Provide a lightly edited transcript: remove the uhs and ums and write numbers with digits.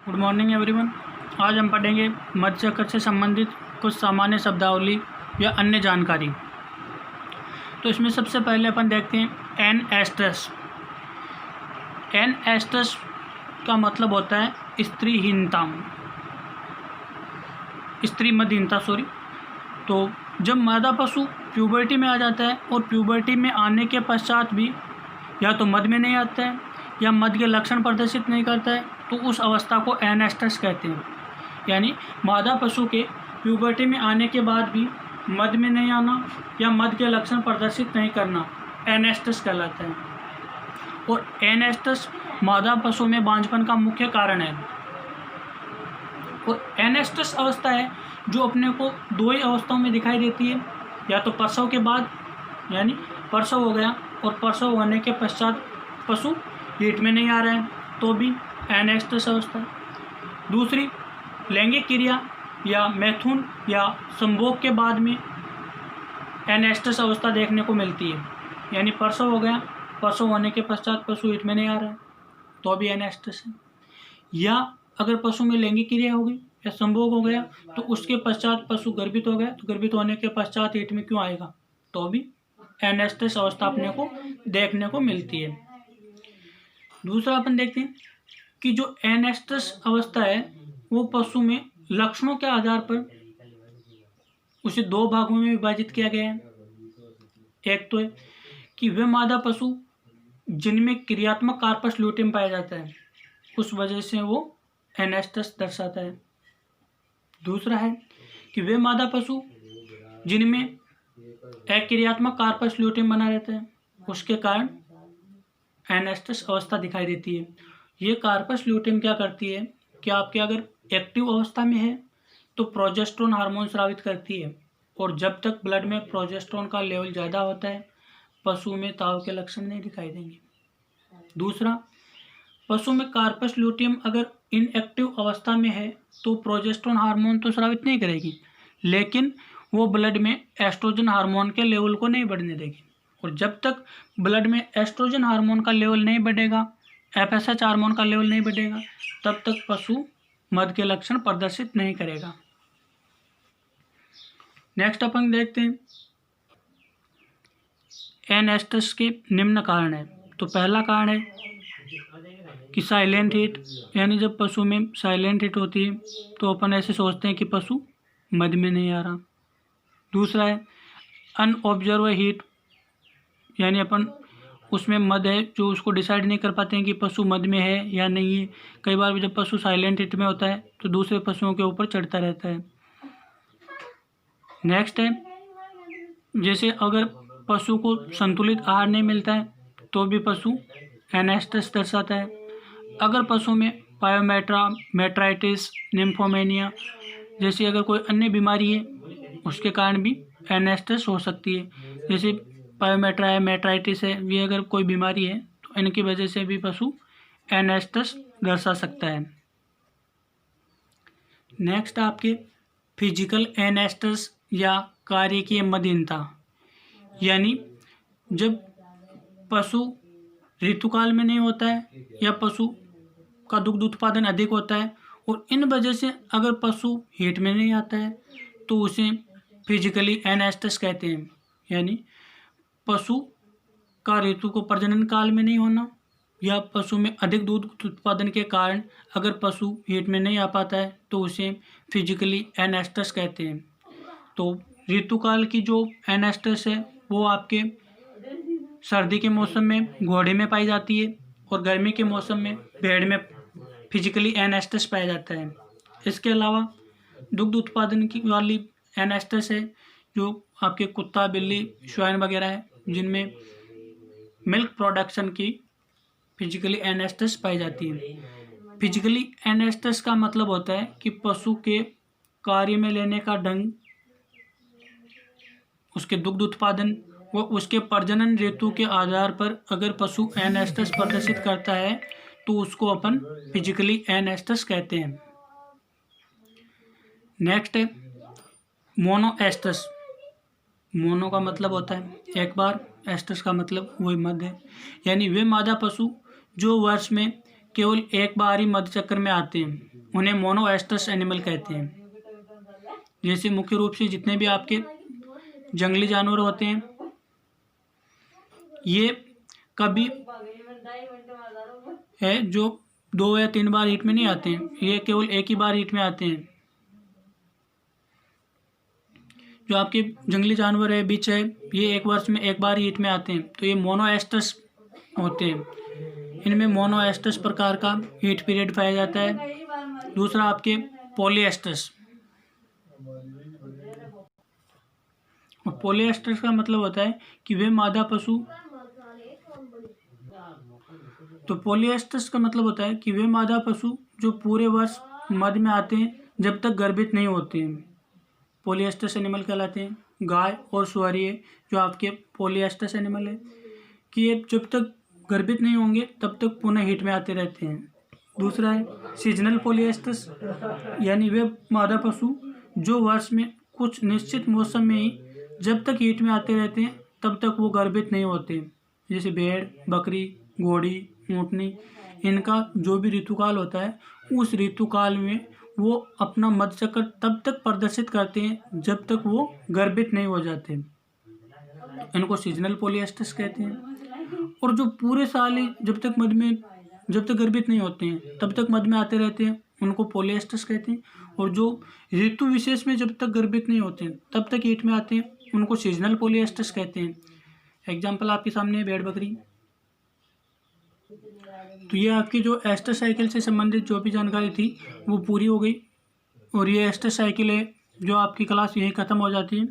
Good morning everyone. आज हम पढ़ेंगे मध्य चक्र से संबंधित कुछ सामान्य शब्दावली या अन्य जानकारी। तो इसमें सबसे पहले अपन देखते हैं एन एस्ट्रस। एन एस्ट्रस का मतलब होता है स्त्रीहीनता, स्त्री मध्यहीनता सॉरी। तो जब मादा पशु प्यूबर्टी में आ जाता है और प्यूबर्टी में आने के पश्चात भी या तो मध्य में नहीं आता है या मध्य के लक्षण प्रदर्शित नहीं करता है, तो उस अवस्था को एन एस्ट्रस कहते हैं। यानी मादा पशु के प्यूबर्टी में आने के बाद भी मध्य में नहीं आना या मध्य के लक्षण प्रदर्शित नहीं करना एन एस्ट्रस कहलाता है। और एन एस्ट्रस मादा पशु में बांझपन का मुख्य कारण है। और एन एस्ट्रस अवस्था है जो अपने को दो ही अवस्थाओं में दिखाई देती है, या तो प्रसव के बाद यानी प्रसव हो गया और प्रसव होने के पश्चात पशु हीट में नहीं आ रहा है तो भी एन एस्ट्रस अवस्था है। दूसरी लैंगिक क्रिया या मैथुन या संभोग के बाद में एन एस्ट्रस अवस्था देखने को मिलती है। यानी प्रसव हो गया, प्रसव होने के पश्चात पशु हीट में नहीं आ रहा है तो भी एन एस्ट्रस है। या अगर पशु में लैंगिक क्रिया हो गई या संभोग हो गया तो उसके पश्चात पशु गर्भित हो गया, तो गर्भित होने के पश्चात हीट में क्यों आएगा, तो भी एन एस्ट्रस अवस्था अपने को देखने को मिलती है। दूसरा अपन देखते हैं कि जो एन एस्ट्रस अवस्था है वो पशु में लक्षणों के आधार पर उसे दो भागों में विभाजित किया गया है। एक तो है कि वे मादा पशु जिनमें क्रियात्मक कार्पस ल्यूटेम पाया जाता है, उस वजह से वो एन एस्ट्रस दर्शाता है। दूसरा है कि वे मादा पशु जिनमें अक्रियात्मक कार्पस ल्यूटेम बना रहता है, उसके कारण एन एस्ट्रस अवस्था दिखाई देती है। ये कार्पस ल्यूटेम क्या करती है कि आपके अगर एक्टिव अवस्था में है तो प्रोजेस्टेरोन हार्मोन स्रावित करती है, और जब तक ब्लड में प्रोजेस्टेरोन का लेवल ज़्यादा होता है पशु में ताव के लक्षण नहीं दिखाई देंगे। दूसरा, पशु में कार्पस ल्यूटेम अगर इनएक्टिव अवस्था में है तो प्रोजेस्टेरोन हार्मोन तो स्रावित नहीं करेगी, लेकिन वो ब्लड में एस्ट्रोजन हार्मोन के लेवल को नहीं बढ़ने देगी। और जब तक ब्लड में एस्ट्रोजन हार्मोन का लेवल नहीं बढ़ेगा, एफएसएच हार्मोन का लेवल नहीं बढ़ेगा, तब तक पशु मध्य के लक्षण प्रदर्शित नहीं करेगा। नेक्स्ट अपन देखते हैं एन एस्ट्रस के निम्न कारण है। तो पहला कारण है कि साइलेंट हीट, यानी जब पशु में साइलेंट हीट होती है तो अपन ऐसे सोचते हैं कि पशु मध्य में नहीं आ रहा। दूसरा है अनऑब्जर्व हीट, यानी अपन उसमें मध्य है जो उसको डिसाइड नहीं कर पाते हैं कि पशु मध्य में है या नहीं है। कई बार जब पशु साइलेंट हीट में होता है तो दूसरे पशुओं के ऊपर चढ़ता रहता है। नेक्स्ट है जैसे अगर पशु को संतुलित आहार नहीं मिलता है तो भी पशु एन एस्ट्रस दर्शाता है। अगर पशु में पायोमेट्रा, मेट्राइटिस, निम्फोमेनिया जैसी अगर कोई अन्य बीमारी है उसके कारण भी एन एस्ट्रस हो सकती है। जैसे पायोमेट्रा है, मेट्राइटिस है, ये अगर कोई बीमारी है तो इनकी वजह से भी पशु एन एस्ट्रस दर्शा सकता है। नेक्स्ट आपके फिजिकल एन एस्ट्रस या कार्यकीय मध्यहीनता, यानी जब पशु ऋतुकाल में नहीं होता है या पशु का दुग्ध उत्पादन अधिक होता है और इन वजह से अगर पशु हीट में नहीं आता है तो उसे फिजिकली एन एस्ट्रस कहते हैं। यानी पशु का ऋतु को प्रजनन काल में नहीं होना या पशु में अधिक दूध उत्पादन के कारण अगर पशु हीट में नहीं आ पाता है तो उसे फिजिकली एन एस्ट्रस कहते हैं। तो ऋतुकाल की जो एन एस्ट्रस है वो आपके सर्दी के मौसम में घोड़े में पाई जाती है और गर्मी के मौसम में भेड़ में फिजिकली एन एस्ट्रस पाया जाता है। इसके अलावा दुग्ध उत्पादन की वाली एन एस्ट्रस है जो आपके कुत्ता, बिल्ली, स्वाइन वगैरह है जिनमें मिल्क प्रोडक्शन की फिजिकली एन एस्ट्रस पाई जाती है। फिजिकली एन एस्ट्रस का मतलब होता है कि पशु के कार्य में लेने का ढंग, उसके दुग्ध उत्पादन व उसके प्रजनन ऋतु के आधार पर अगर पशु एन एस्ट्रस प्रदर्शित करता है तो उसको अपन फिजिकली एन एस्ट्रस कहते हैं। नेक्स्ट है मोनो एस्ट्रस। मोनो का मतलब होता है एक बार, एस्ट्रस का मतलब वही मध्य है। यानी वे मादा पशु जो वर्ष में केवल एक बार ही मध्य चक्र में आते हैं, उन्हें मोनोएस्ट्रस एनिमल कहते हैं। जैसे मुख्य रूप से जितने भी आपके जंगली जानवर होते हैं, ये कभी है जो 2 या 3 बार हीट में नहीं आते हैं, ये केवल एक ही बार हीट में आते हैं। जो आपके जंगली जानवर है, बिच है, ये एक वर्ष में एक बार हीट में आते हैं, तो ये मोनोएस्ट्रस होते हैं। इनमें मोनोएस्ट्रस प्रकार का हीट पीरियड पाया जाता है। दूसरा आपके पॉलीएस्ट्रस। पॉलीएस्ट्रस का मतलब होता है कि वे मादा पशु तो पॉलीएस्ट्रस का मतलब होता है कि वे मादा पशु जो पूरे वर्ष मध्य में आते हैं जब तक गर्भित नहीं होते हैं, पॉलीएस्ट्रस एनिमल कहलाते हैं। गाय और सुअरी जो आपके पॉलीएस्ट्रस एनिमल है कि ये जब तक गर्भित नहीं होंगे तब तक पुनः हीट में आते रहते हैं। दूसरा है सीजनल पॉलीएस्ट्रस, यानी वे मादा पशु जो वर्ष में कुछ निश्चित मौसम में ही जब तक हीट में आते रहते हैं तब तक वो गर्भित नहीं होते। जैसे भेड़, बकरी, घोड़ी, ऊँटनी, इनका जो भी ऋतुकाल होता है उस ऋतुकाल में वो अपना मध्य चक्र तब तक प्रदर्शित करते हैं जब तक वो गर्भित नहीं हो जाते। इनको सीजनल पॉलीएस्ट्रस कहते हैं। और जो पूरे साल ही जब तक गर्भित नहीं होते हैं तब तक मध्य में आते रहते हैं, उनको पॉलीएस्ट्रस कहते हैं। और जो ऋतु विशेष में जब तक गर्भित नहीं होते हैं तब तक हीट में आते हैं, उनको सीजनल पॉलीएस्ट्रस कहते हैं। एग्जाम्पल आपके सामने है भेड़, बकरी। तो ये आपकी जो एस्टर साइकिल से संबंधित जो भी जानकारी थी वो पूरी हो गई। और ये एस्टर साइकिल है जो आपकी क्लास यहीं ख़त्म हो जाती है।